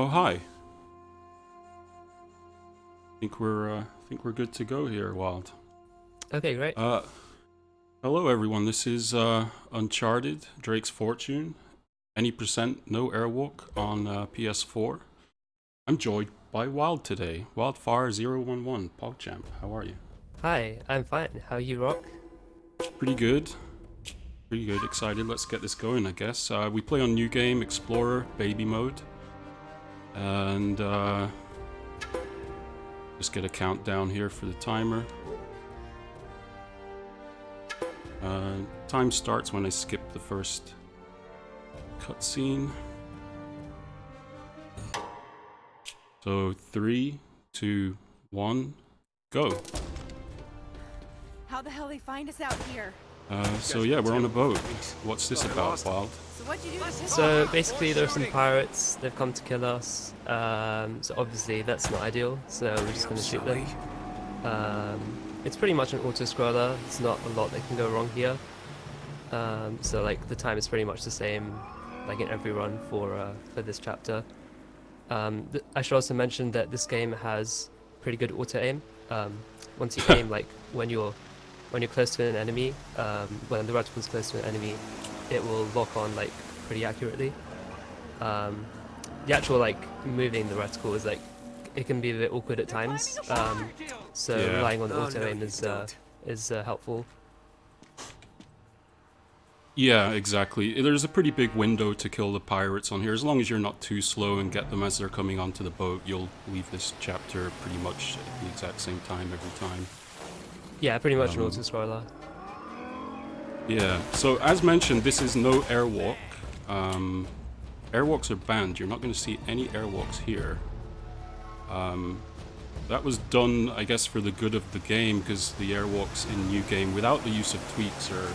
Oh, hi. Think we're good to go here, Wild. Okay, great. Hello everyone. This is Uncharted, Drake's Fortune. Any percent, no Airwalk on PS4. I'm joined by Wild today. Wildfire011, PogChamp. How are you? Hi, I'm fine. How are you, Rock? Pretty good. Pretty good. Excited. Let's get this going, I guess. We play on New Game, Explorer, Baby Mode. And just get a countdown here for the timer. Time starts when I skip the first cutscene. So 3, 2, 1, go. How the hell they find us out here? So yeah, we're on a boat. What's this about, Wild? So what'd you do? So basically, there are some pirates. They've come to kill us. So obviously, that's not ideal. So we're just going to shoot them. It's pretty much an auto-scroller. There's not a lot that can go wrong here. So like the time is pretty much the same, like in every run for this chapter. I should also mention that this game has pretty good auto-aim. Once you aim, like when you're close to an enemy, when the reticle's close to an enemy, it will lock on like pretty accurately. The actual like moving the reticle is like it can be a bit awkward at times. So Yeah. relying on the auto aim is helpful. Yeah, exactly. There's a pretty big window to kill the pirates on here. As long as you're not too slow and get them as they're coming onto the boat, you'll leave this chapter pretty much at the exact same time every time. Yeah, pretty much an auto scroller. Yeah, so as mentioned, this is no airwalk. Airwalks are banned. You're not going to see any airwalks here. That was done, I guess, for the good of the game, because the airwalks in New Game, without the use of tweaks, are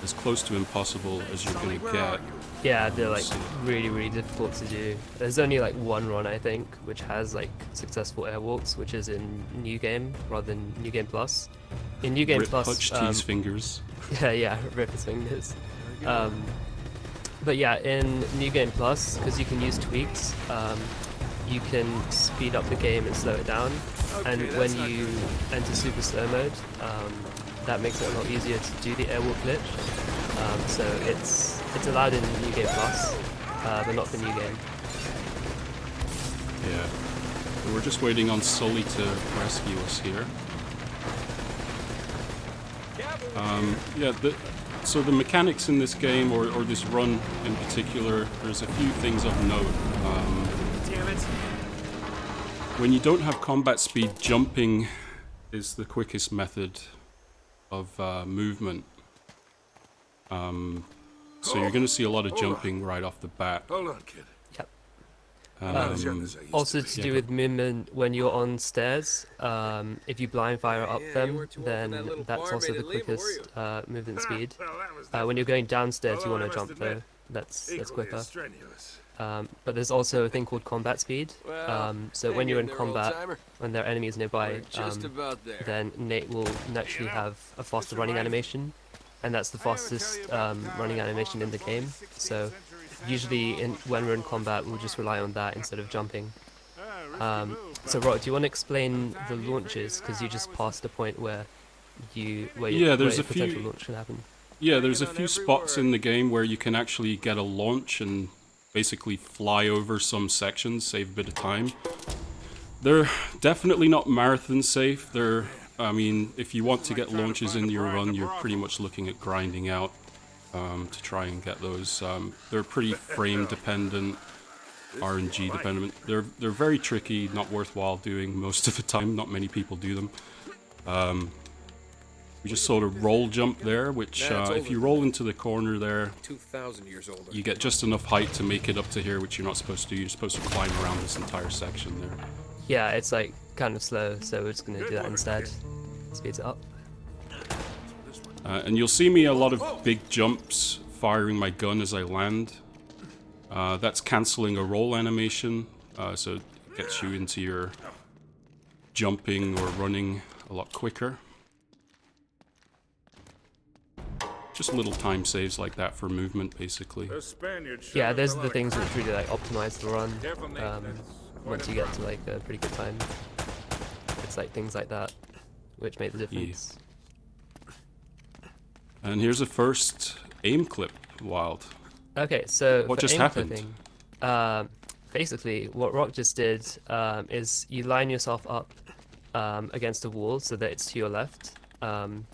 as close to impossible as you're going to get. Yeah, they're like really difficult to do. There's only like one run, I think, which has like successful airwalks, which is in New Game rather than New Game Plus. In New Game Rip Plus, Hutch T's fingers. yeah, rip his fingers. But yeah, in New Game Plus, because you can use tweaks, you can speed up the game and slow it down. And when you enter super slow mode, that makes it a lot easier to do the airwalk glitch. So it's allowed in New Game Plus, but not for New Game. Yeah. We're just waiting on Sully to rescue us here. Yeah, so the mechanics in this game, or this run in particular, there's a few things of note. Damn it. When you don't have combat speed, jumping is the quickest method of movement. So you're going to see a lot of jumping right off the bat. Hold on, kid. Yep. Not as young as I used Also to to be. do with movement, when you're on stairs, if you blind fire up them, then that's also the quickest movement speed. Well, that was When you're going downstairs, you Although want to I must jump though. admit, That's equally quicker. as strenuous. But there's also a thing called combat speed. So when you're in combat, old-timer. when there are enemies nearby, We're just about there. then Nate will naturally have a faster running animation, and that's the fastest running animation in the game. So usually when we're in combat, we'll just rely on that instead of jumping. So Rod, do you want to explain the launches, because you just passed the point where There's a a potential few- launch can happen. Yeah, there's a few spots in the game where you can actually get a launch and basically fly over some sections, save a bit of time. They're definitely not marathon safe. I mean, if you want to get launches in your run, you're pretty much looking at grinding out to try and get those. They're pretty frame dependent, RNG dependent. They're very tricky, not worthwhile doing most of the time. Not many people do them. We just sort of roll jump there, which if you roll into the corner there, 2,000 years older. you get just enough height to make it up to here, which you're not supposed to do. You're supposed to climb around this entire section there. Yeah, it's like kind of slow, so we're just going to do that instead. Speeds it up. And you'll see me a lot of big jumps firing my gun as I land. That's cancelling a roll animation, so it gets you into your jumping or running a lot quicker. just little time saves like that for movement, basically. The Spaniards Yeah, shot those a are the fellow things which really like optimize the run. Careful, mate. Once you get to like a pretty good time, it's like things like that which make the difference. And here's a first aim clip, Wild. Okay, so What for just aim happened? clipping, basically what Rock just did is you line yourself up against a wall so that it's to your left, and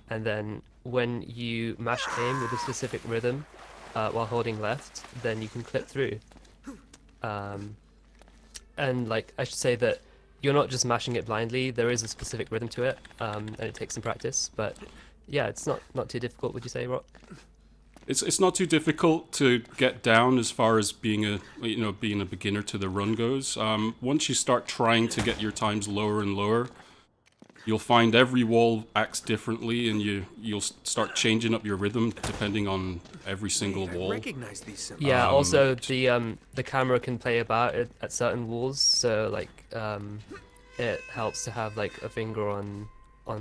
then when you mash aim with a specific rhythm while holding left, then you can clip through. And like I should say that you're not just mashing it blindly. There is a specific rhythm to it, and it takes some practice. But yeah, it's not too difficult. Would you say, Rock? It's not too difficult to get down as far as being a beginner to the run goes. Once you start trying to get your times lower and lower, you'll find every wall acts differently, and you'll start changing up your rhythm depending on every single I wall. recognize these symbols. Yeah. Also, the camera can play about at certain walls, so like it helps to have like a finger on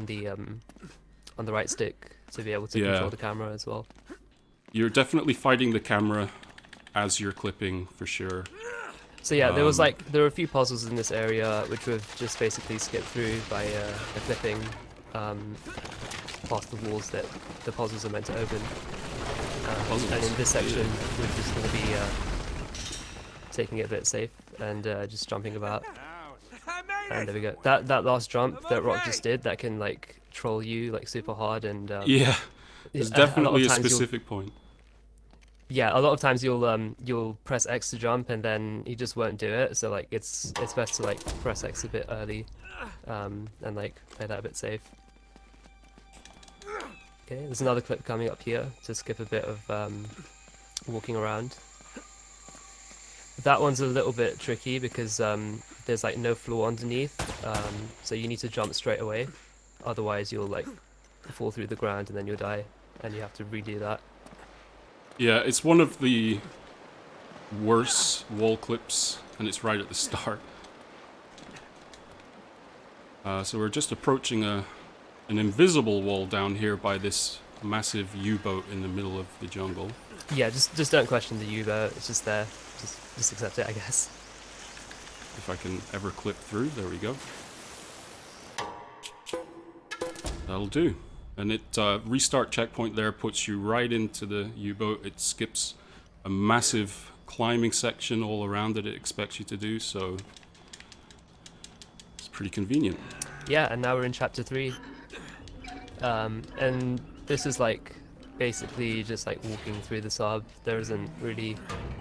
the right stick to be able to Yeah. control the camera as well. You're definitely fighting the camera as you're clipping, for sure. So yeah, there were a few puzzles in this area which we've just basically skipped through by clipping past the walls that the puzzles are meant to open. And in this section, we're just going to be taking it a bit safe and just jumping about. And there we go. That last jump that Rock just did, that can like troll you like super hard and Yeah, there's a lot of definitely a times specific point. yeah, a lot of times you'll press X to jump and then you just won't do it. So like it's best to like press X a bit early, and like play that a bit safe. Okay, there's another clip coming up here to skip a bit of walking around. That one's a little bit tricky because there's like no floor underneath, so you need to jump straight away. Otherwise you'll like fall through the ground and then you'll die, and you have to redo that. Yeah, it's one of the worst wall clips, and it's right at the start. So we're just approaching an invisible wall down here by this massive U-boat in the middle of the jungle. Yeah, just don't question the U-boat. It's just there. Just accept it, I guess. If I can ever clip through, there we go. That'll do. And it restart checkpoint there puts you right into the U-boat. It skips a massive climbing section all around that it expects you to do, so it's pretty convenient. Yeah, and now we're in chapter 3. And this is like basically just like walking through the sub. There isn't really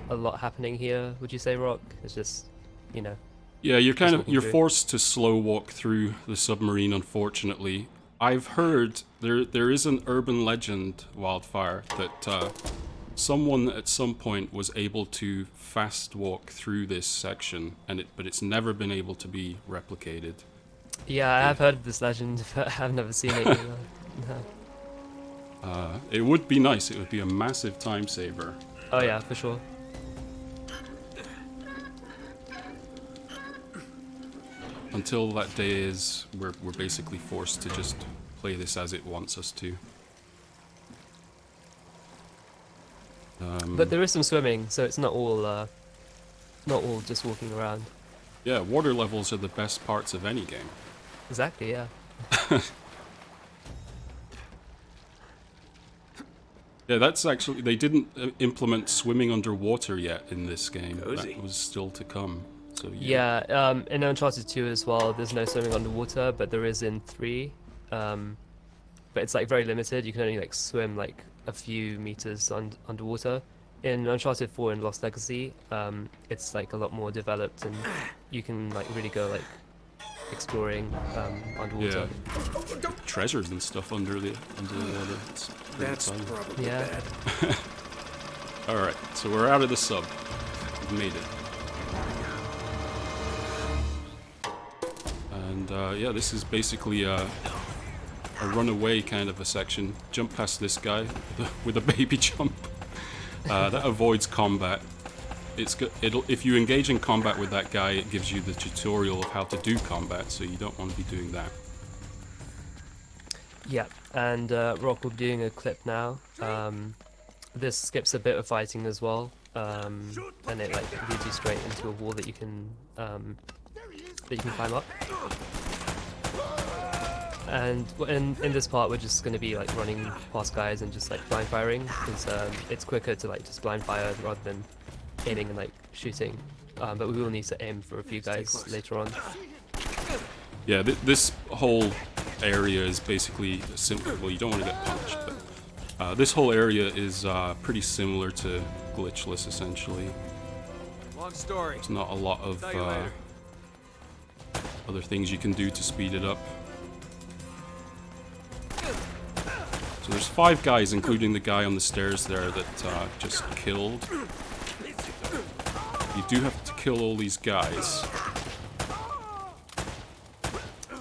a lot happening here, would you say, Rock? It's just, you know. Yeah, you're walking through. forced to slow walk through the submarine, unfortunately. I've heard there is an urban legend, Wildfire, that someone at some point was able to fast walk through this section, but it's never been able to be replicated. Yeah, I have heard of this legend, but I've never seen it either. No. It would be nice. It would be a massive time saver. Oh yeah, for sure. Until that day is, we're basically forced to just play this as it wants us to. But there is some swimming, so it's not all just walking around. Yeah, water levels are the best parts of any game. Exactly, yeah. Yeah, that's actually, they didn't implement swimming underwater yet in this game. Cozy. That was still to come. So Yeah, in Uncharted 2 as well, there's no swimming underwater, but there is in 3. But it's like very limited. You can only like swim like a few meters underwater. In Uncharted 4 and Lost Legacy, it's like a lot more developed, and you can like really go like exploring underwater. Yeah, treasures and stuff under the water. It's pretty That's exciting. probably Yeah. bad. All right, so we're out of the sub. We've made it. And yeah, this is basically a runaway kind of a section. Jump past this guy with a baby jump. That avoids combat. If you engage in combat with that guy, it gives you the tutorial of how to do combat, so you don't want to be doing that. Yeah, and Rock will be doing a clip now. This skips a bit of fighting as well, and it like leads you straight into a wall that you can climb up. And in this part, we're just going to be like running past guys and just like blind firing, because it's quicker to like just blind fire rather than aiming and like shooting. But we will need to aim for a few guys later on. Yeah, this whole area is basically simple. Well, you don't want to get punched, but this whole area is pretty similar to glitchless, essentially. Long story. There's not a lot of Tell you later. other things you can do to speed it up. So there's 5 guys, including the guy on the stairs there that just killed. You do have to kill all these guys.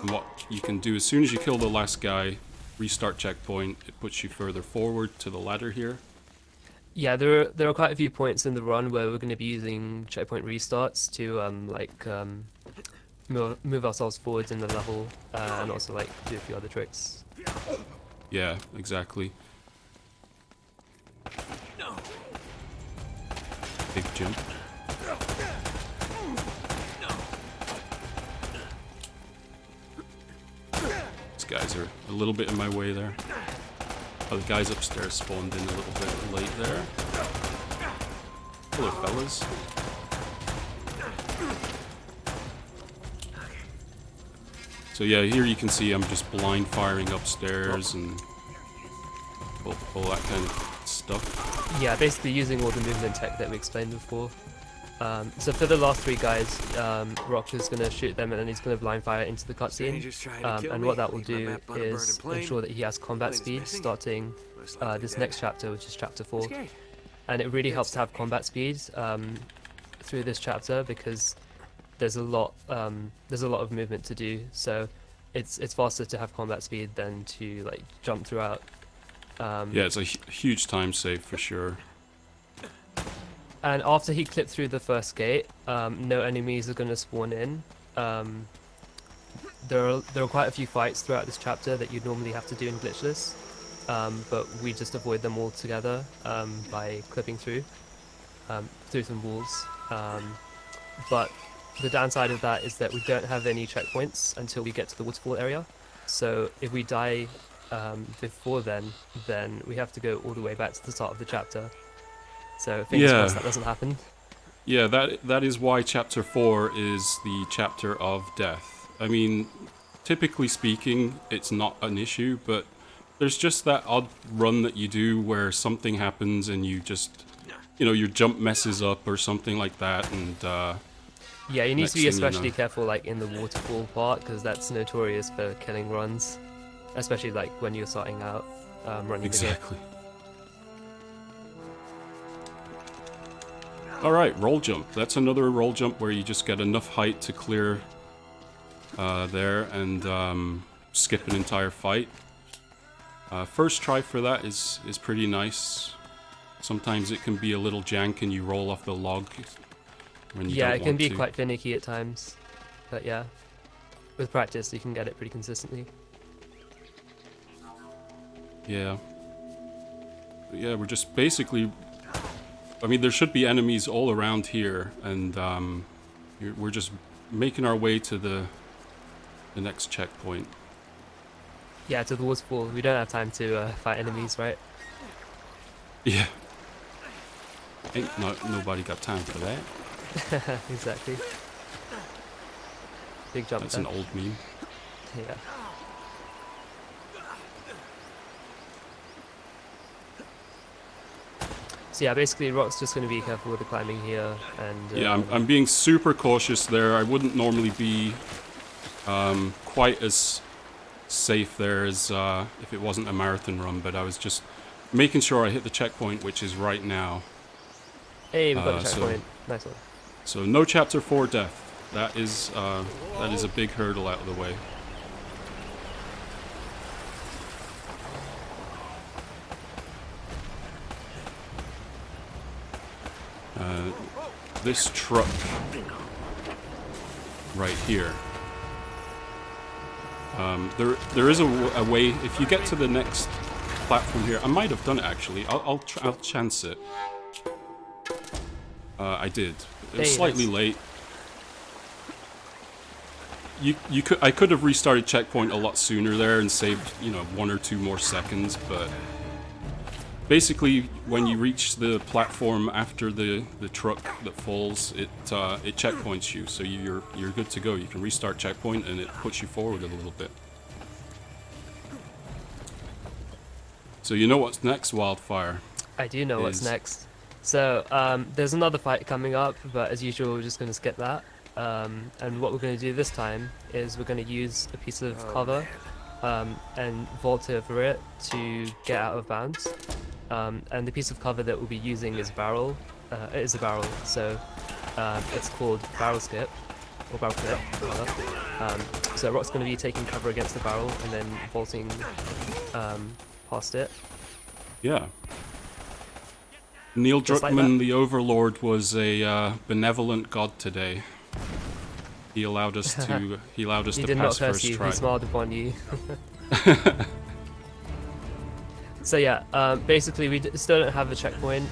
And what you can do, as soon as you kill the last guy, restart checkpoint, it puts you further forward to the ladder here. Yeah, there are quite a few points in the run where we're going to be using checkpoint restarts to move ourselves forwards in the level, and also like do a few other tricks. Yeah, exactly. Big jump. These guys are a little bit in my way there. Oh, the guys upstairs spawned in a little bit late there. Hello, fellas. So yeah, here you can see I'm just blind firing upstairs and all that kind of stuff. Yeah, basically using all the movement tech that we explained before. So for the last 3 guys, Rock is going to shoot them and then he's going to blind fire into the cutscene. And what that will do is ensure that he has combat speed starting this next chapter, which is chapter 4. And it really helps to have combat speed through this chapter, because there's a lot of movement to do. So it's faster to have combat speed than to like jump throughout. Yeah, it's a huge time save for sure. And after he clipped through the first gate, no enemies are going to spawn in. There are quite a few fights throughout this chapter that you'd normally have to do in glitchless, but we just avoid them altogether by clipping through some walls. But the downside of that is that we don't have any checkpoints until we get to the waterfall area. So if we die before then we have to go all the way back to the start of the chapter. So fingers crossed that doesn't happen. Yeah, that is why chapter 4 is the chapter of death. I mean, typically speaking, it's not an issue, but there's just that odd run that you do where something happens and you just, your jump messes up or something like that, and yeah, you need to be especially careful like in the waterfall part, because that's notorious for killing runs, especially like when you're starting out running exactly. The game. Alright, roll jump. That's another roll jump where you just get enough height to clear there and skip an entire fight. First try for that is pretty nice. Sometimes it can be a little jank and you roll off the log when you don't want to. Yeah, it can be quite finicky at times, but yeah, with practice you can get it pretty consistently. Yeah. But yeah, we're just basically... I mean, there should be enemies all around here, and we're just making our way to the next checkpoint. Yeah, to the waterfall. We don't have time to fight enemies, right? Yeah. Nobody got time for that. Exactly. Big jump. That's an old meme. Yeah. So yeah, basically Rock's just going to be careful with the climbing here, and yeah, I'm being super cautious there. I wouldn't normally be quite as safe there as if it wasn't a marathon run, but I was just making sure I hit the checkpoint, which is right now. Hey, we got the checkpoint. Nice one. So no chapter 4 death. That is a big hurdle out of the way. This truck right here. There is a way, if you get to the next platform here, I might have done it actually, I'll chance it. I did. It was slightly late. I could have restarted checkpoint a lot sooner there and saved, you know, 1 or 2 more seconds, but basically when you reach the platform after the truck that falls, it checkpoints you, so you're good to go. You can restart checkpoint and it puts you forward a little bit. So you know what's next, Wildfire? I do know what's next. So there's another fight coming up, but as usual we're just going to skip that. And what we're going to do this time is we're going to use a piece of cover and vault over it to get out of bounds. And the piece of cover that we'll be using is barrel. It is a barrel, so it's called barrel skip, or barrel clip, rather. So Rock's going to be taking cover against the barrel and then vaulting past it. Yeah. Neil Just like Druckmann, that. the Overlord, was a benevolent god today. He allowed us to. He allowed us He to did not pass curse first you, try. he smiled upon you. So yeah, basically we still don't have a checkpoint,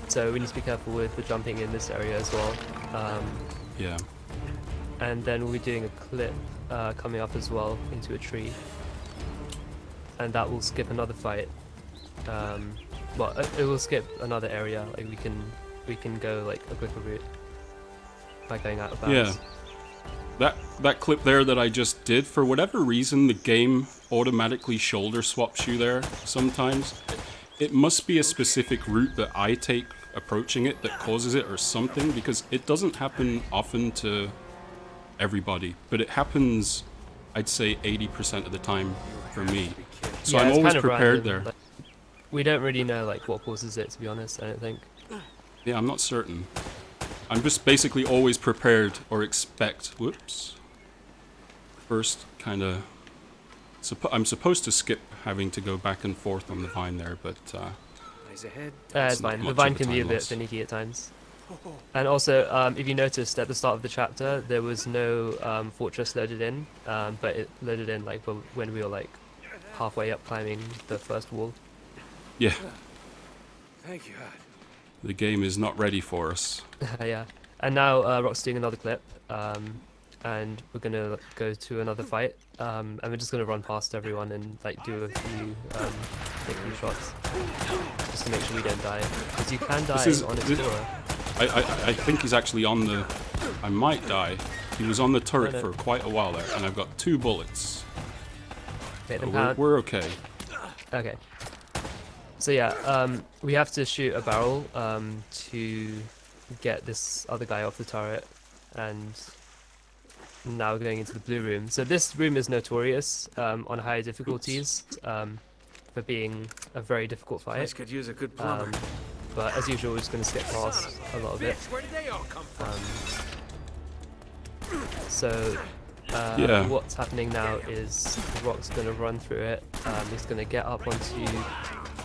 so we need to be careful with the jumping in this area as well. Yeah. And then we'll be doing a clip coming up as well into a tree, and that will skip another fight. Well, it will skip another area. Like we can go like a quicker route by going out of bounds. Yeah. That clip there that I just did, for whatever reason, the game automatically shoulder swaps you there sometimes. It must be a specific route that I take approaching it that causes it or something, because it doesn't happen often to everybody, but it happens, I'd say 80% of the time for me. So Yeah, I'm it's always kind of prepared random, there. like, we don't really know like what causes it, to be honest. I don't think. Yeah, I'm not certain. I'm just basically always prepared or expect. Whoops. First, kind of. I'm supposed to skip having to go back and forth on the vine there, but Eyes ahead. It's not fine. The much vine of a can be a time bit loss. finicky at times. And also, if you noticed at the start of the chapter, there was no fortress loaded in, but it loaded in like when we were like halfway up climbing the first wall. yeah, Thank you, God. the game is not ready for us. Yeah. And now Rock's doing another clip, and we're gonna go to another fight, and we're just gonna run past everyone and like do a few, take a few shots, just to make sure we don't die, because you can die on Explorer. I think he's actually on the. I might die. He was on the turret No. for quite a while there, and I've got 2 bullets. Hit So them we're, pound. we're okay. Okay. So yeah, we have to shoot a barrel to get this other guy off the turret, and now we're going into the blue room. So this room is notorious on higher difficulties for being a very difficult fight. This could use a good plumber. But as usual, we're just going to skip past a lot of it. Bitch, where did they all come from? So Yeah. what's happening now is Rock's going to run through it. He's going to get up onto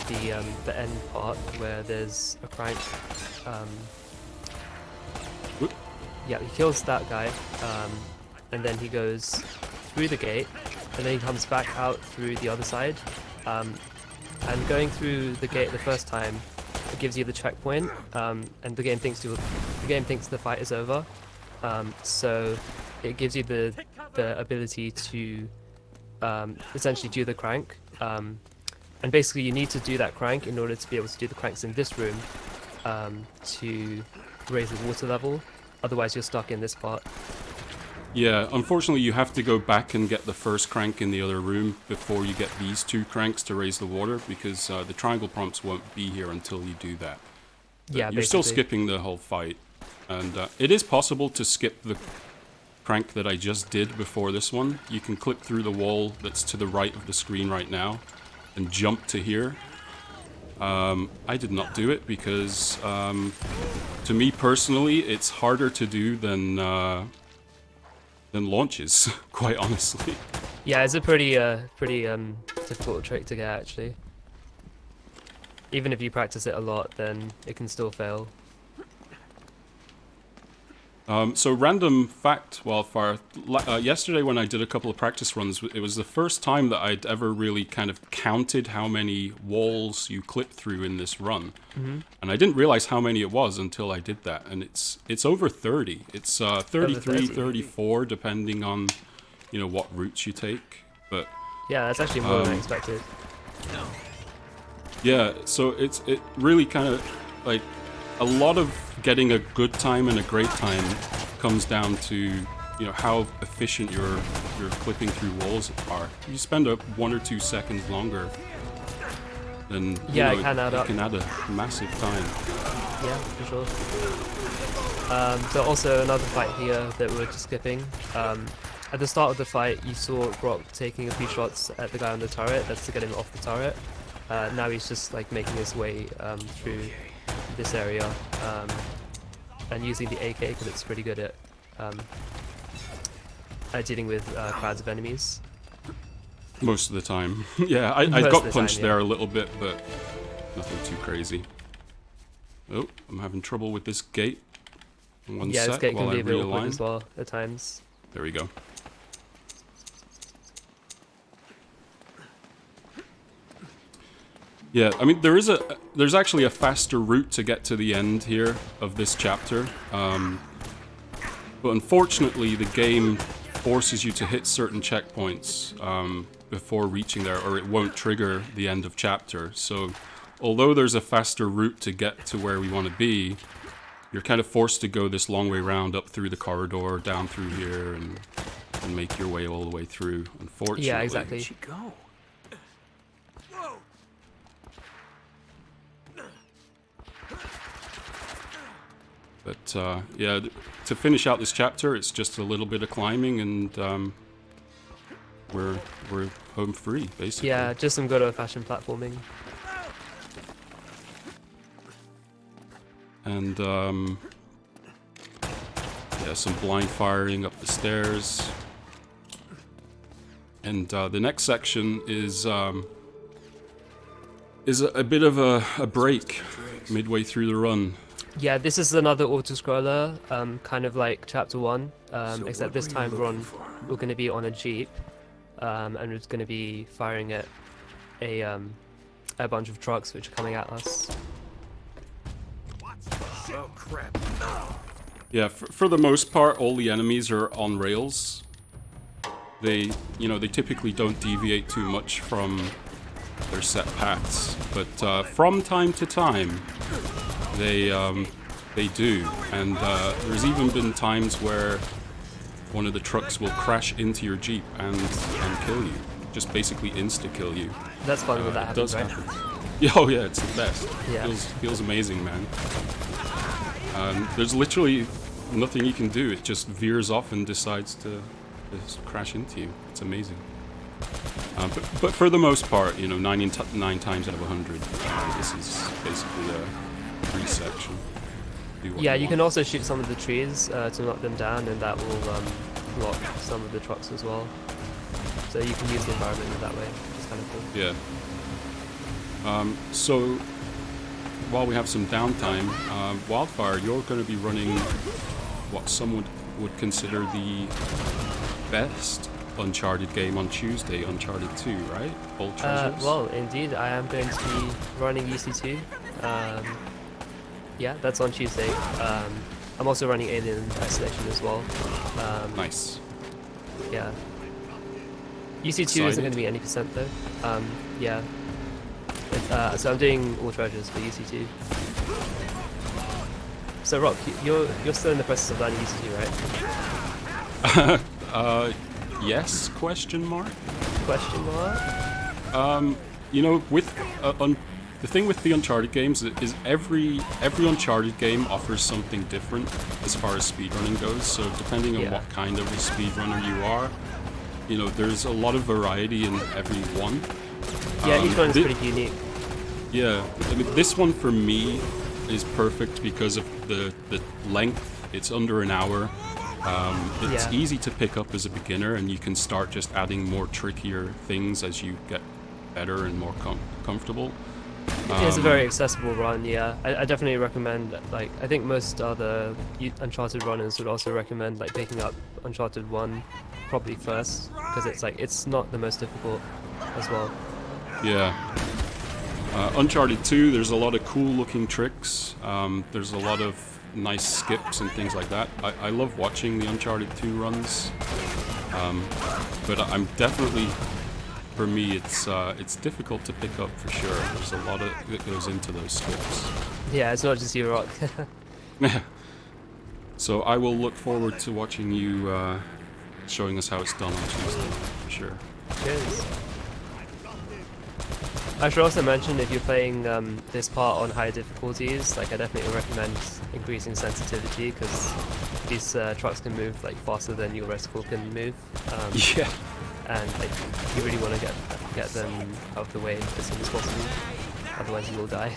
the end part where there's a crank. Whoop. Yeah, he kills that guy, and then he goes through the gate, and then he comes back out through the other side. And going through the gate the first time, it gives you the checkpoint, and the game thinks the fight is over. So it gives you the ability to essentially do the crank. And basically you need to do that crank in order to be able to do the cranks in this room to raise the water level. Otherwise you're stuck in this part. Yeah, unfortunately you have to go back and get the first crank in the other room before you get these 2 cranks to raise the water, because the triangle prompts won't be here until you do that. But Yeah, you're still basically. skipping the whole fight. And it is possible to skip the crank that I just did before this one. You can click through the wall that's to the right of the screen right now and jump to here. I did not do it because, to me personally, it's harder to do than launches, quite honestly. Yeah, it's a pretty difficult trick to get actually. Even if you practice it a lot, then it can still fail. So random fact, Wildfire. Yesterday when I did a couple of practice runs, it was the first time that I'd ever really kind of counted how many walls you clip through in this run. And I didn't realize how many it was until I did that. And it's over 30. It's 33, 34, depending on, you know, what routes you take. But Yeah, that's actually more than I expected. yeah, so it really kind of like a lot of getting a good time and a great time comes down to, you know, how efficient your clipping through walls are. You spend 1 or 2 seconds longer, then Yeah, you it can add up. can add a massive time. Yeah, for sure. So also another fight here that we're just skipping. At the start of the fight, you saw Rock taking a few shots at the guy on the turret. That's to get him off the turret. Now he's just like making his way through this area and using the AK because it's pretty good at dealing with crowds of enemies. Most of the time. Yeah, I Most got of the punched time, yeah. there a little bit, but nothing too crazy. Oh, I'm having trouble with this gate. One Yeah, this sec gate while can I be a bit awkward realign. as well at times. There we go. Yeah, I mean there's actually a faster route to get to the end here of this chapter, but unfortunately the game forces you to hit certain checkpoints before reaching there, or it won't trigger the end of chapter. So, although there's a faster route to get to where we want to be, you're kind of forced to go this long way round up through the corridor, down through here, and make your way all the way through. Unfortunately. Yeah, exactly. Where'd she go? But yeah, to finish out this chapter, it's just a little bit of climbing, and we're home free, basically. Yeah, just some good old-fashioned platforming. And yeah, some blind firing up the stairs. And the next section is a bit of a break midway through the run. Yeah, this is another auto-scroller, kind of like Chapter 1, except this time we're going to be on a jeep, and we're going to be firing at a bunch of trucks which are coming at us. Oh crap. Yeah, for the most part, all the enemies are on rails. They typically don't deviate too much from their set paths, but from time to time, they do. And there's even been times where one of the trucks will crash into your Jeep and kill you. Just basically insta-kill you. That's fun when that It happens, does right? happen. Yeah, oh yeah, it's the best. Yeah. Feels amazing, man. There's literally nothing you can do. It just veers off and decides to just crash into you. It's amazing. But for the most part, 9 times out of 100, this is basically a free section. Yeah, you can also shoot some of the trees to knock them down, and that will block some of the trucks as well. So you can use the environment in that way. It's kind of cool. Yeah. So while we have some downtime, Wildfire, you're going to be running what some would consider the best Uncharted game on Tuesday, Uncharted 2, right? Old Treasures? Well, indeed, I am going to be running UC2. Yeah, that's on Tuesday. I'm also running Alien Isolation as well. Nice. Yeah. UC2 isn't going to be any percent though. Yeah. So I'm doing all treasures for UC2. So Rock, you're still in the process of learning UC2, right? Yes? Question mark? Question mark? With the thing with the Uncharted games is every Uncharted game offers something different as far as speedrunning goes. So depending on what kind of a speedrunner you are, there's a lot of variety in every one. Yeah, each one is pretty unique. Yeah, I mean, this one for me is perfect because of the length. It's under an hour. It's easy to pick up as a beginner, and you can start just adding more trickier things as you get better and more comfortable. It's a very accessible run, yeah. I definitely recommend, like, I think most other Uncharted runners would also recommend, like, picking up Uncharted 1 probably first, because it's, like, it's not the most difficult as well. Yeah. Uncharted 2, there's a lot of cool looking tricks. There's a lot of nice skips and things like that. I love watching the Uncharted 2 runs. But I'm definitely, for me, it's difficult to pick up for sure. There's a lot that goes into those skips. Yeah, it's not just you, Rock. So I will look forward to watching you showing us how it's done on Tuesday, for sure. Cheers. I should also mention, if you're playing this part on high difficulties, like, I definitely recommend increasing sensitivity, because these trucks can move like faster than your reticle can move. Yeah. And like, you really want to get them out of the way as soon as possible, otherwise you will die.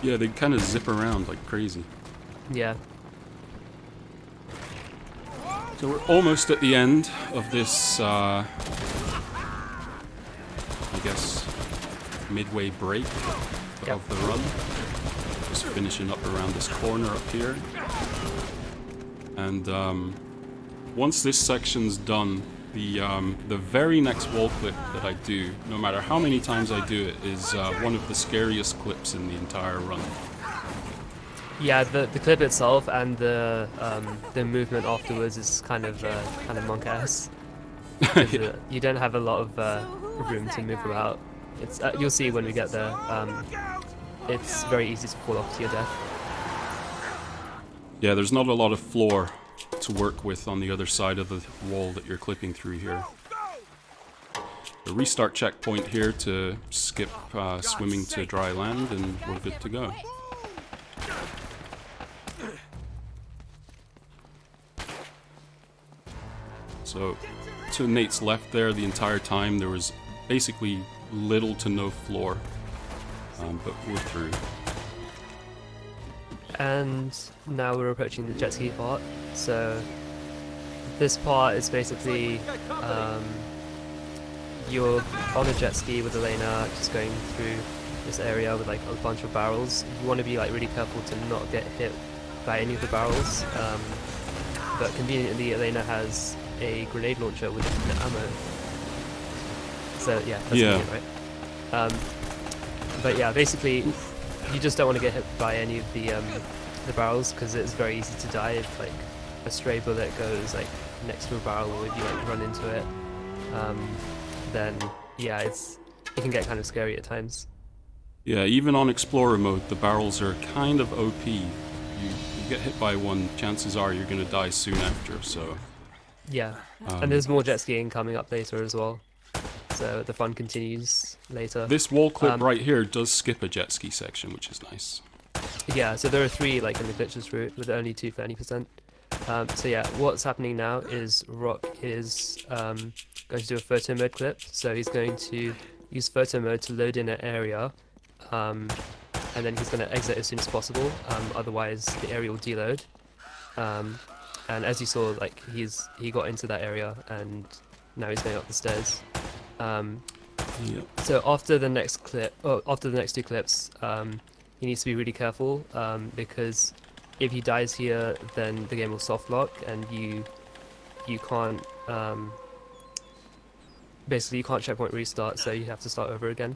Yeah, they kind of zip around like crazy. Yeah. So we're almost at the end of this, I guess, midway break of the run. Just finishing up around this corner up here. And once this section's done, the very next wall clip that I do, no matter how many times I do it, is one of the scariest clips in the entire run. Yeah, the clip itself and the movement afterwards is kind of monk ass. You don't have a lot of room to move about. It's you'll see when we get there. It's very easy to fall off to your death. Yeah, there's not a lot of floor to work with on the other side of the wall that you're clipping through here. The restart checkpoint here to skip swimming to dry land, and we're good to go. So, to Nate's left there, the entire time there was basically little to no floor, but we're through. And now we're approaching the jet ski part. So this part is basically you're on a jet ski with Elena, just going through this area with like a bunch of barrels. You want to be like really careful to not get hit by any of the barrels. But conveniently, Elena has a grenade launcher with infinite ammo. So yeah, that's convenient, right? But yeah, basically, you just don't want to get hit by any of the barrels, because it's very easy to die if like a stray bullet goes like next to a barrel, or if you like run into it. Then yeah, it can get kind of scary at times. Yeah, even on Explorer mode, the barrels are kind of OP. You get hit by one, chances are you're going to die soon after, so... Yeah, and there's more jet skiing coming up later as well. So the fun continues later. This wall clip right here does skip a jet ski section, which is nice. Yeah, so there are 3 like in the glitches route, with only 2 for any percent. So yeah, what's happening now is Rock is going to do a photo mode clip. So he's going to use photo mode to load in an area, and then he's going to exit as soon as possible. Otherwise, the area will deload. And as you saw, like he got into that area, and now he's going up the stairs. So after the next clip, after the next 2 clips, he needs to be really careful, because if he dies here, then the game will soft lock, and you can't basically you can't checkpoint restart, so you have to start over again.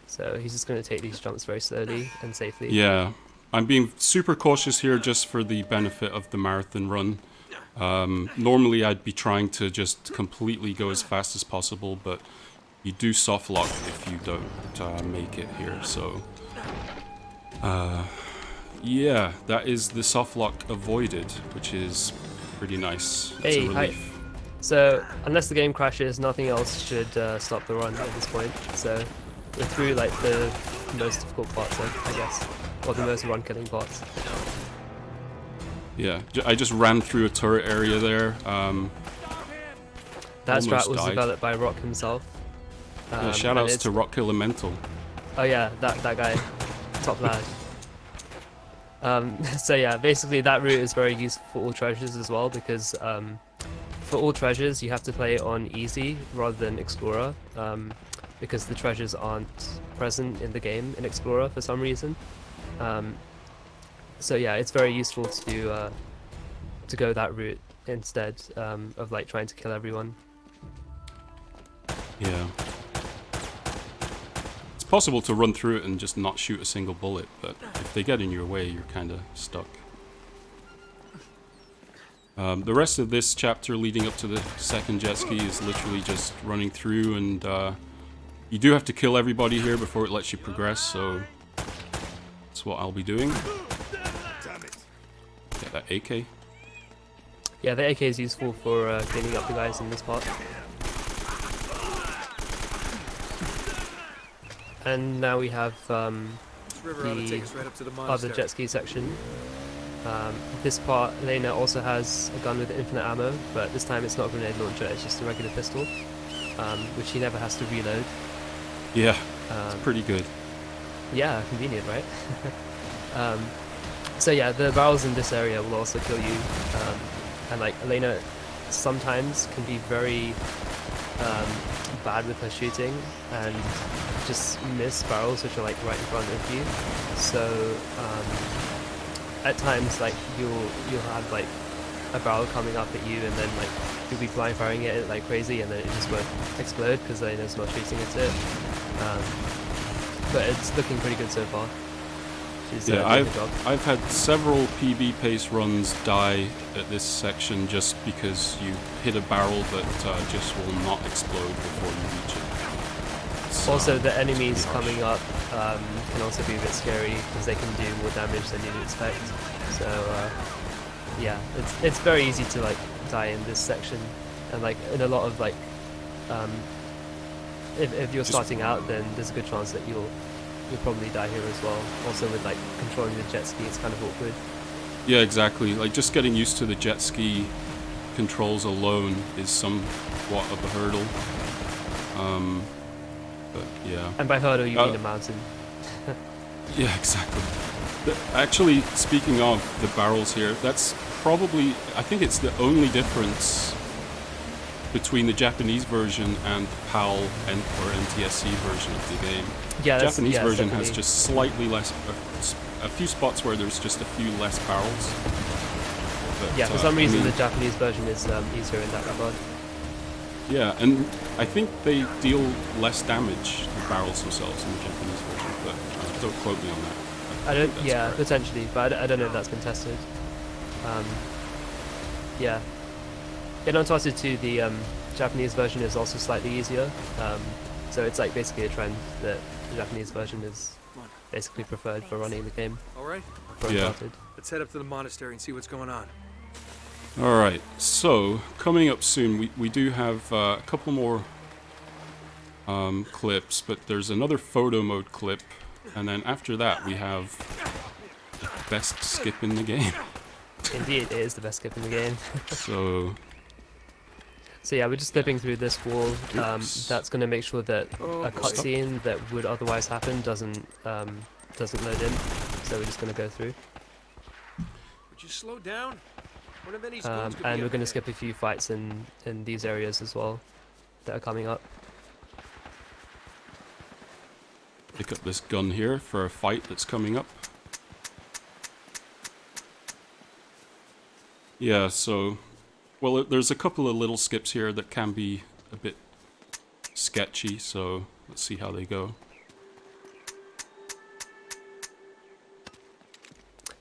So he's just going to take these jumps very slowly and safely. Yeah, I'm being super cautious here just for the benefit of the marathon run. Normally I'd be trying to just completely go as fast as possible, but you do soft lock if you don't make it here, so... yeah, that is the soft lock avoided, which is pretty nice. It's a relief. So, unless the game crashes, nothing else should stop the run at this point. So, we're through like the most difficult parts, I guess, or the most run-killing parts. Yeah, I just ran through a turret area there. That strat was developed by Rock himself. Yeah, shoutouts to Rock Elemental. Oh yeah, that guy, top lad. So yeah, basically that route is very useful for all treasures as well, because for all treasures you have to play on easy rather than Explorer, because the treasures aren't present in the game in Explorer for some reason. So yeah, it's very useful to go that route instead of like trying to kill everyone. Yeah. It's possible to run through it and just not shoot a single bullet, but if they get in your way, you're kind of stuck. The rest of this chapter leading up to the second jet ski is literally just running through, and you do have to kill everybody here before it lets you progress, so that's what I'll be doing. Get that AK. Yeah, the AK is useful for cleaning up the guys in this part. And now we have This river ought to take us right up to the other monastery. jet ski section. This part, Elena also has a gun with infinite ammo, but this time it's not a grenade launcher, it's just a regular pistol, which he never has to reload. Yeah, it's pretty good. Yeah, convenient, right? So yeah, the barrels in this area will also kill you, and like Elena sometimes can be very bad with her shooting and just miss barrels which are like right in front of you. So at times like you'll have like a barrel coming up at you, and then like you'll be blind firing at it like crazy, and then it just won't explode because Elena's not shooting at it. But it's looking pretty good so far. She's doing a good job. I've had several PB pace runs die at this section just because you hit a barrel that just will not explode before you reach it. It's, Also, the enemies it's pretty coming up can also be a bit scary because they can do more damage than you'd expect. So yeah, it's very easy to like die in this section, and like in a lot of like if you're starting out, then there's a good chance that you'll probably die here as well. Also with like controlling the jet ski, it's kind of awkward. Yeah, exactly. Like just getting used to the jet ski controls alone is somewhat of a hurdle. But yeah. And by hurdle you mean a mountain. Yeah, exactly. Actually, speaking of the barrels here, that's probably, I think it's the only difference between the Japanese version and PAL or NTSC version of the game. Yeah, The Japanese version has definitely. just slightly less, a few spots where there's just a few less barrels. But, Yeah, for some I reason mean, the Japanese version is easier in that regard. yeah, and I think they deal less damage, the barrels themselves, in the Japanese version, but don't quote me on that. I don't. think that's Yeah, correct. potentially, but I don't know if that's been tested. Yeah. In Uncharted 2, the Japanese version is also slightly easier. So it's like basically a trend that the Japanese version is basically preferred for running the game All right, for Yeah. Uncharted. let's head up to the monastery and see what's going on. Alright, so coming up soon, we do have a couple more clips, but there's another photo mode clip, and then after that we have the best skip in the game. Indeed, it is the best skip in the game. So, So yeah, we're just slipping through this wall. Oops. That's going to make sure that Oh, a boy. cutscene that would otherwise happen doesn't load in. So we're just going to go through. Would you slow down? One of any spoons could And be we're up going to ahead. skip a few fights in these areas as well that are coming up. pick up this gun here for a fight that's coming up. Yeah, so, well, there's a couple of little skips here that can be a bit sketchy, so let's see how they go.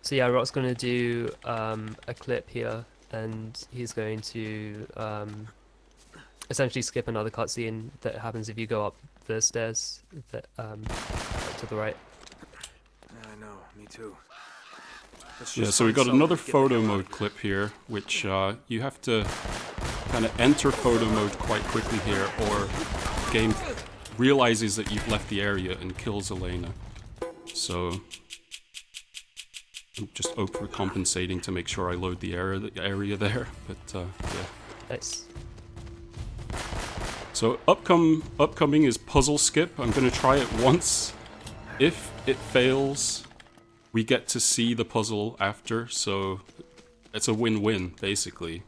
So yeah, Rock's going to do a clip here, and he's going to essentially skip another cutscene that happens if you go up the stairs that to the right. I know, me too. Let's Yeah, just so we find got something another to get the photo hell out mode of here. clip here, which you have to kind of enter photo mode quite quickly here, or the game realizes that you've left the area and kills Elena. So I'm just overcompensating to make sure I load the area there, but yeah. Nice. So upcoming is puzzle skip. I'm going to try it once. If it fails, we get to see the puzzle after, so it's a win-win, basically.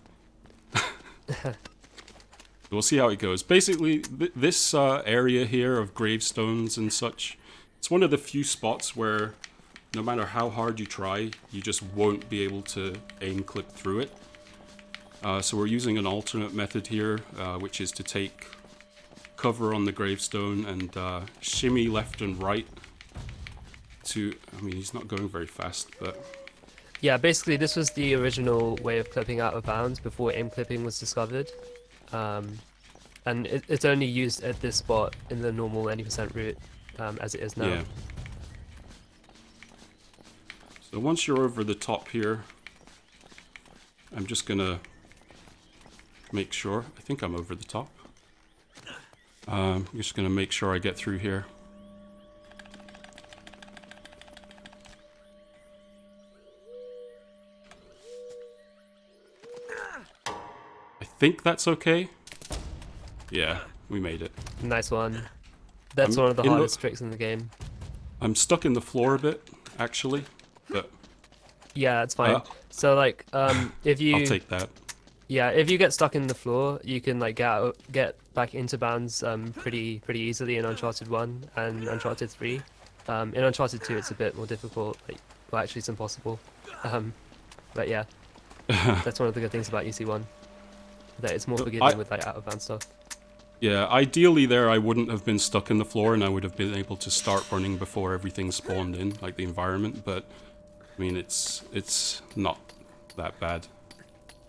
we'll see how it goes. Basically, this area here of gravestones and such, it's one of the few spots where no matter how hard you try, you just won't be able to aim clip through it. So we're using an alternate method here, which is to take cover on the gravestone and shimmy left and right to... I mean, he's not going very fast, but... Yeah, basically this was the original way of clipping out of bounds before aim clipping was discovered. And it's only used at this spot in the normal 90% route, as it is now. Yeah. So once you're over the top here, I'm just gonna make sure. I think I'm over the top. I'm just gonna make sure I get through here. I think that's okay. Yeah, we made it. Nice one. That's one of the hardest tricks in the game. I'm stuck in the floor a bit, actually, but yeah, it's fine. So like, if you... I'll take that. Yeah, if you get stuck in the floor, you can like get back into bounds pretty easily in Uncharted 1 and Uncharted 3. In Uncharted 2, it's a bit more difficult. Like, well, actually, it's impossible. But yeah, that's one of the good things about UC1. That it's more forgiving with like out of bounds stuff. Yeah, ideally there I wouldn't have been stuck in the floor and I would have been able to start running before everything spawned in, like the environment, but I mean it's not that bad.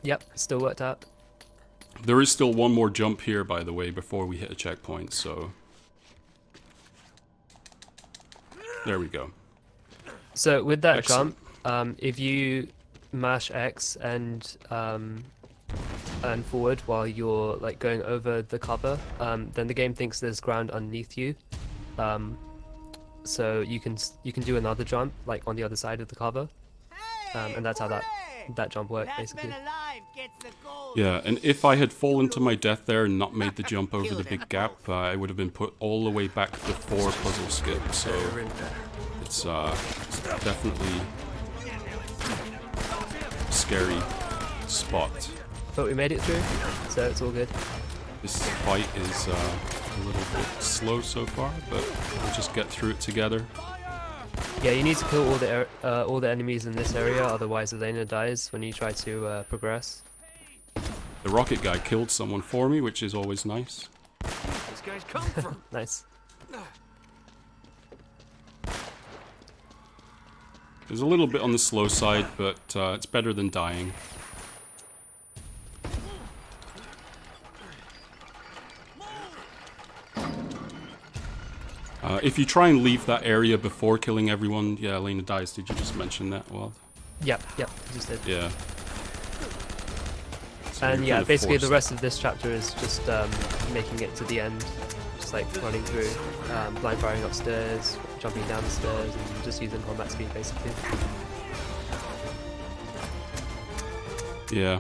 Yep, still worked out. There is still one more jump here, by the way, before we hit a checkpoint, so... There we go. So with that Excellent. jump, if you mash X and forward while you're like going over the cover, then the game thinks there's ground underneath you. So you can do another jump like on the other side of the cover, and that's how that jump worked basically. Yeah, and if I had fallen to my death there and not made the jump over the big gap, I would have been put all the way back to 4 puzzle skip, so it's definitely a scary spot. But we made it through, so it's all good. This fight is a little bit slow so far, but we'll just get through it together. Yeah, you need to kill all the enemies in this area, otherwise Elena dies when you try to progress. The rocket guy killed someone for me, which is always nice. This guy's come from. Nice. It's a little bit on the slow side, but it's better than dying. If you try and leave that area before killing everyone, yeah, Elena dies. Did you just mention that, Wild? Yep, just did. Yeah. So And yeah, kind of basically the forced. rest of this chapter is just making it to the end, just like running through, blind firing upstairs, jumping down the stairs, and just using combat speed basically. Yeah.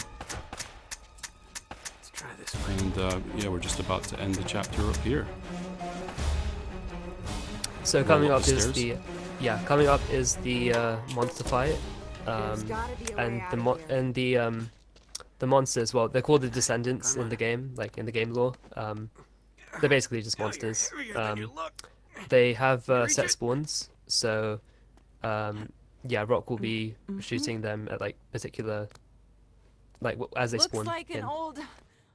Let's try this one. And yeah, we're just about to end the chapter up here. So coming Roll up is upstairs. the monster fight, and the monsters. Well, they're called the Descendants in the game, like in the game lore. They're basically just monsters. They have set spawns, so yeah, Rock will be shooting them at like particular, like as they Looks spawn like an in. old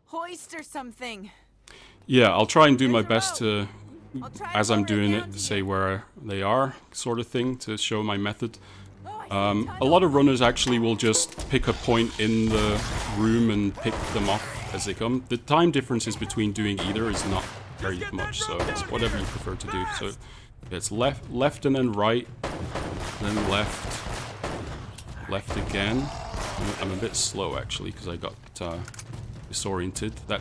hoist or something. Yeah, I'll try and do my There's a best rope. to, I'll try as to I'm lower it doing down it, to say you. where they are, sort of thing, to show my method. Oh, I see A lot of runners actually will just pick a point in the room and pick them off as they come. The time differences between doing either is not very much, so it's whatever you prefer to do. So it's left and then right, then left again. I'm a bit slow actually because I got disoriented. That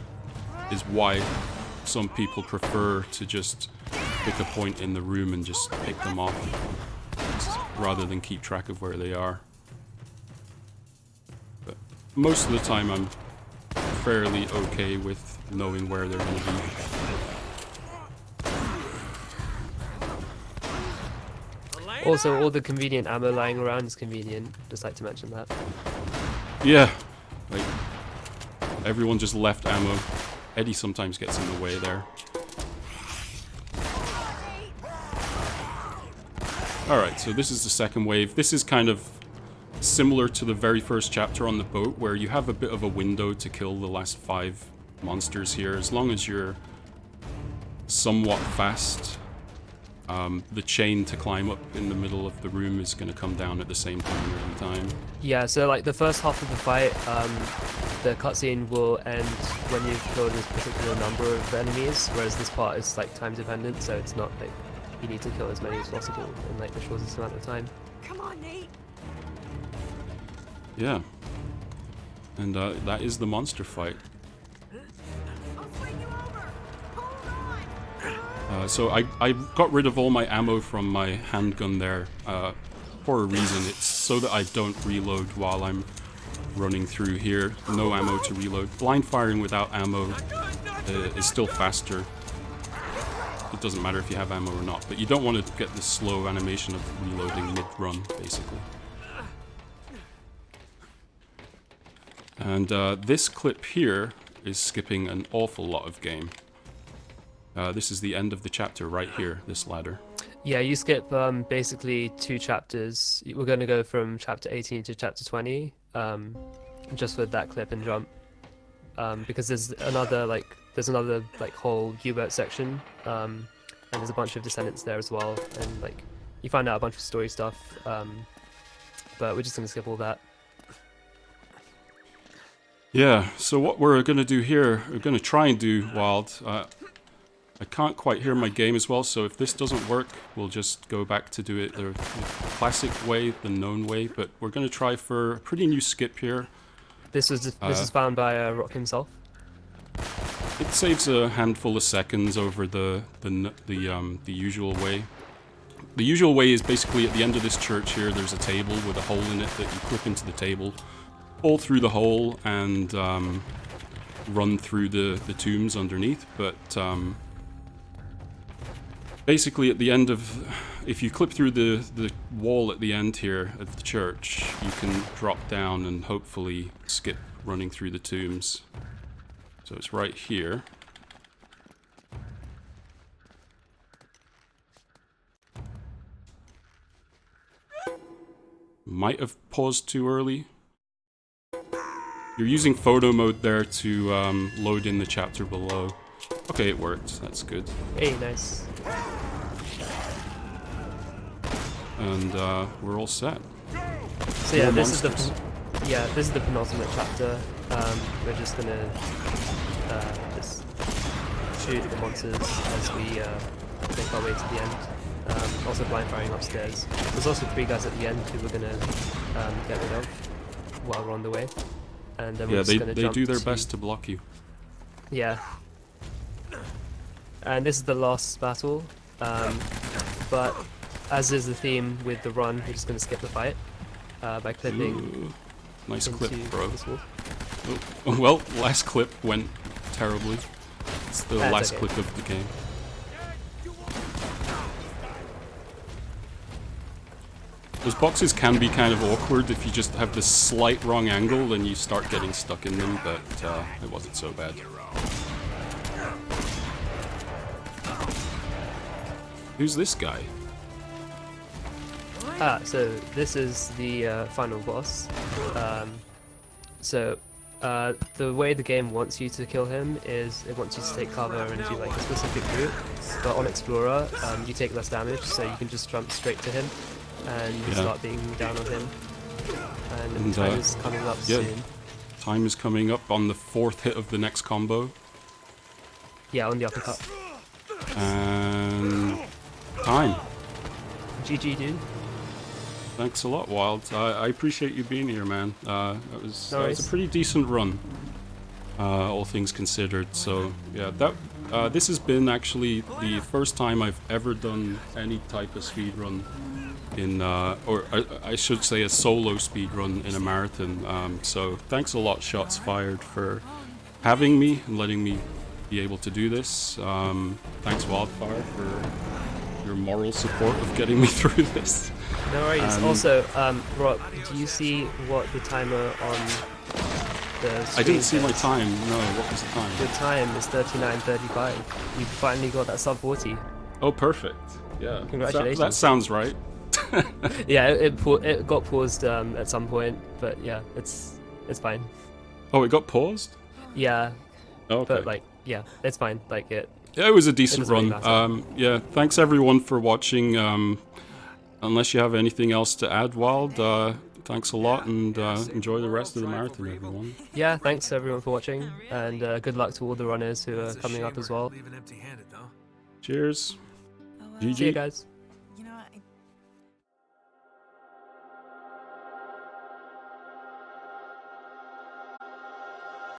is why some people prefer to just pick a point in the room and just pick them off rather than keep track of where they are. But most of the time I'm fairly okay with knowing where they're going to be. Also, all the convenient ammo lying around is convenient. Just like to mention that. Yeah, like everyone just left ammo Eddie sometimes gets in the way there. Alright, so this is the second wave. This is kind of similar to the very first chapter on the boat, where you have a bit of a window to kill the last 5 monsters here. As long as you're somewhat fast, the chain to climb up in the middle of the room is going to come down at the same time every time. Yeah, so like the first half of the fight, the cutscene will end when you've killed a particular number of enemies, whereas this part is like time dependent, so it's not like you need to kill as many as possible in like the shortest amount of time. Come on, Nate. Yeah. And that is the monster fight. I'll swing you over. Hold on. So I got rid of all my ammo from my handgun there for a reason. It's so that I don't reload while I'm running through here. No ammo to reload. Blind firing without ammo is still faster. It doesn't matter if you have ammo or not, but you don't want to get the slow animation of reloading mid-run, basically. And this clip here is skipping an awful lot of game. This is the end of the chapter right here, this ladder. Yeah, you skip basically 2 chapters. We're going to go from chapter 18 to chapter 20, just with that clip and jump. Because there's another like whole U-boat section, and there's a bunch of descendants there as well, and like you find out a bunch of story stuff. But we're just going to skip all that. Yeah, so what we're going to do here, we're going to try and do, Wild. I can't quite hear my game as well, so if this doesn't work, we'll just go back to do it the classic way, the known way, but we're going to try for a pretty new skip here. This is found by Rockki himself. It saves a handful of seconds over the usual way. The usual way is basically at the end of this church here, there's a table with a hole in it that you clip into the table, fall through the hole, and run through the tombs underneath, but basically at the end of, if you clip through the wall at the end here of the church, you can drop down and hopefully skip running through the tombs. So it's right here. Might have paused too early. You're using photo mode there to load in the chapter below. Okay, it worked. That's good. Hey, nice. And we're all set. So yeah, More this is monsters. this is the penultimate chapter. We're just gonna just shoot the monsters as we make our way to the end. Also blind firing upstairs. There's also 3 guys at the end who we're gonna get rid of while we're on the way. And then we're Yeah, just gonna they jump do their to, best to block you. Yeah. And this is the last battle. But as is the theme with the run, we're just gonna skip the fight by clipping. Ooh, nice into clip, bro. this wall. Oh, well, last clip went terribly. It's the That's last okay. clip of the game. Those boxes can be kind of awkward if you just have this slight wrong angle and you start getting stuck in them, but it wasn't so bad. Who's this guy? So this is the final boss. The way the game wants you to kill him is it wants you to take cover and do like a specific route. But on Explorer, you take less damage, so you can just jump straight to him and start being down on him. And time is coming up soon. Time is coming up on the 4th hit of the next combo. Yeah, on the uppercut. And time. GG, dude. Thanks a lot, Wild. I appreciate you being here, man. That was a pretty decent run, all things considered. So yeah, this has been actually the first time I've ever done any type of speed run in, or I should say a solo speed run in a marathon. So thanks a lot, Shots Fired, for having me and letting me be able to do this. Thanks, Wildfire, for your moral support of getting me through this. No worries. Also, Rock, do you see what the timer on I didn't see my time. No, what was the time? Your time is 39:35. You finally got that sub 40. Oh, perfect. Yeah. Congratulations. That sounds right. Yeah, it got paused at some point, but yeah, it's fine. Oh, it got paused? Yeah, Okay. but like, yeah, it's fine. Like Yeah, it was a decent doesn't really run. matter. Yeah, thanks everyone for watching. Unless you have anything else to add, Wild, thanks a lot, and enjoy the rest of the marathon, everyone. Yeah, thanks everyone for watching, and good luck to all the runners who are coming up as well. Leaving empty-handed, though. Cheers. Oh, well, GG. See you guys. You know, I